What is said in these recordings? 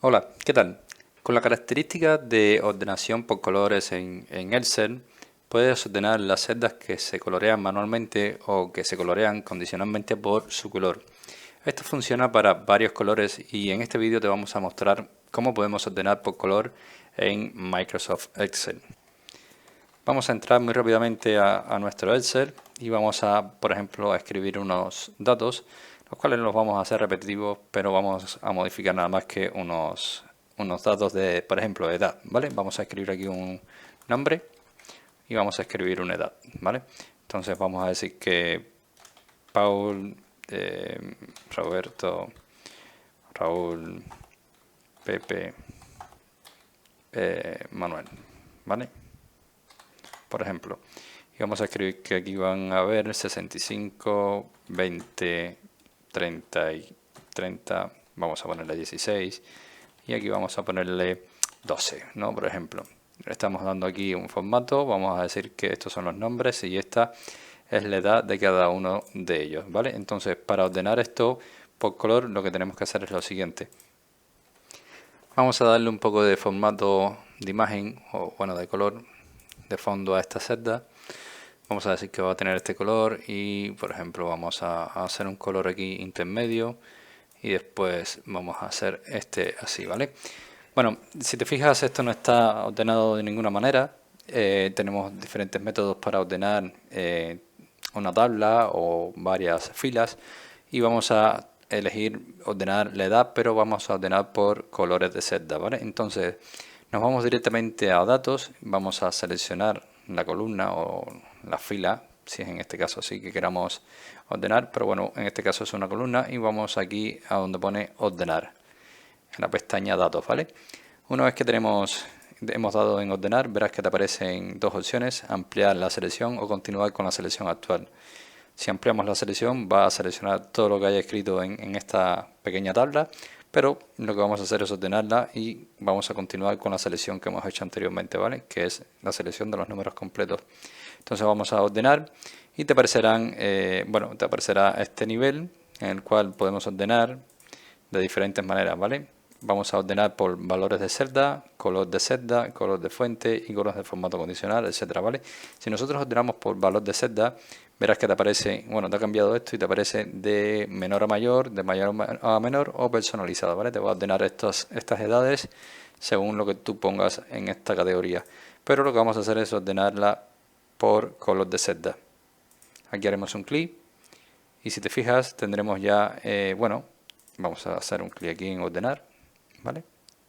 Hola, ¿qué tal? Con la característica de ordenación por colores en Excel, puedes ordenar las celdas que se colorean manualmente o que se colorean condicionalmente por su color. Esto funciona para varios colores y en este vídeo te vamos a mostrar cómo podemos ordenar por color en Microsoft Excel. Vamos a entrar muy rápidamente a nuestro Excel y vamos a, por ejemplo, a escribir unos datos, los cuales los vamos a hacer repetitivos, pero vamos a modificar nada más que unos datos de, por ejemplo, edad, ¿vale? Vamos a escribir aquí un nombre y vamos a escribir una edad, ¿vale? Entonces vamos a decir que Paul, Roberto, Raúl, Pepe, Manuel, ¿vale? Por ejemplo, y vamos a escribir que aquí van a haber 65, 20, 30 y 30, vamos a ponerle 16 y aquí vamos a ponerle 12, ¿no? Por ejemplo, le estamos dando aquí un formato, vamos a decir que estos son los nombres y esta es la edad de cada uno de ellos, ¿vale? Entonces, para ordenar esto por color, lo que tenemos que hacer es lo siguiente. Vamos a darle un poco de formato de imagen, o bueno, de color, de fondo a esta celda. Vamos a decir que va a tener este color y por ejemplo vamos a hacer un color aquí intermedio y después vamos a hacer este así, ¿vale? Bueno, si te fijas, esto no está ordenado de ninguna manera. Tenemos diferentes métodos para ordenar una tabla o varias filas y vamos a elegir ordenar la edad, pero vamos a ordenar por colores de celda, ¿vale? Entonces nos vamos directamente a datos, vamos a seleccionar la columna o la fila, si es en este caso así que queramos ordenar, pero bueno, en este caso es una columna y vamos aquí a donde pone ordenar, en la pestaña datos, ¿vale? Una vez que hemos dado en ordenar, verás que te aparecen dos opciones, ampliar la selección o continuar con la selección actual. Si ampliamos la selección va a seleccionar todo lo que haya escrito en esta pequeña tabla, pero lo que vamos a hacer es ordenarla y vamos a continuar con la selección que hemos hecho anteriormente, ¿vale? Que es la selección de los números completos. Entonces vamos a ordenar y te aparecerán, bueno, te aparecerá este nivel en el cual podemos ordenar de diferentes maneras, ¿vale? Vamos a ordenar por valores de celda, color de fuente y color de formato condicional, etcétera, ¿vale? Si nosotros ordenamos por valor de celda, verás que te aparece, bueno, te ha cambiado esto y te aparece de menor a mayor, de mayor a menor o personalizado, ¿vale? Te va a ordenar estas edades según lo que tú pongas en esta categoría. Pero lo que vamos a hacer es ordenarla por color de celda. Aquí haremos un clic y si te fijas tendremos ya, bueno, vamos a hacer un clic aquí en ordenar, ¿vale?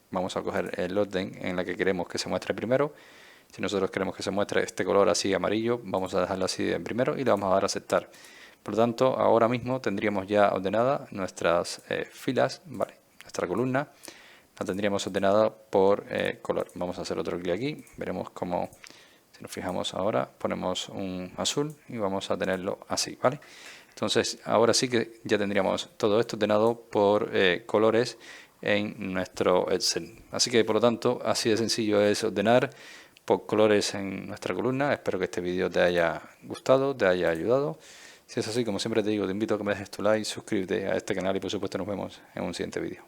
Vamos a coger el orden en la que queremos que se muestre primero. Si nosotros queremos que se muestre este color así amarillo, vamos a dejarlo así en primero y le vamos a dar a aceptar. Por lo tanto, ahora mismo tendríamos ya ordenada nuestras filas, ¿vale? Nuestra columna la tendríamos ordenada por color. Vamos a hacer otro clic aquí, veremos cómo, si nos fijamos ahora, ponemos un azul y vamos a tenerlo así, ¿vale? Entonces, ahora sí que ya tendríamos todo esto ordenado por colores en nuestro Excel. Así que, por lo tanto, así de sencillo es ordenar por colores en nuestra columna. Espero que este vídeo te haya gustado, te haya ayudado. Si es así, como siempre te digo, te invito a que me dejes tu like, suscríbete a este canal y por supuesto nos vemos en un siguiente vídeo.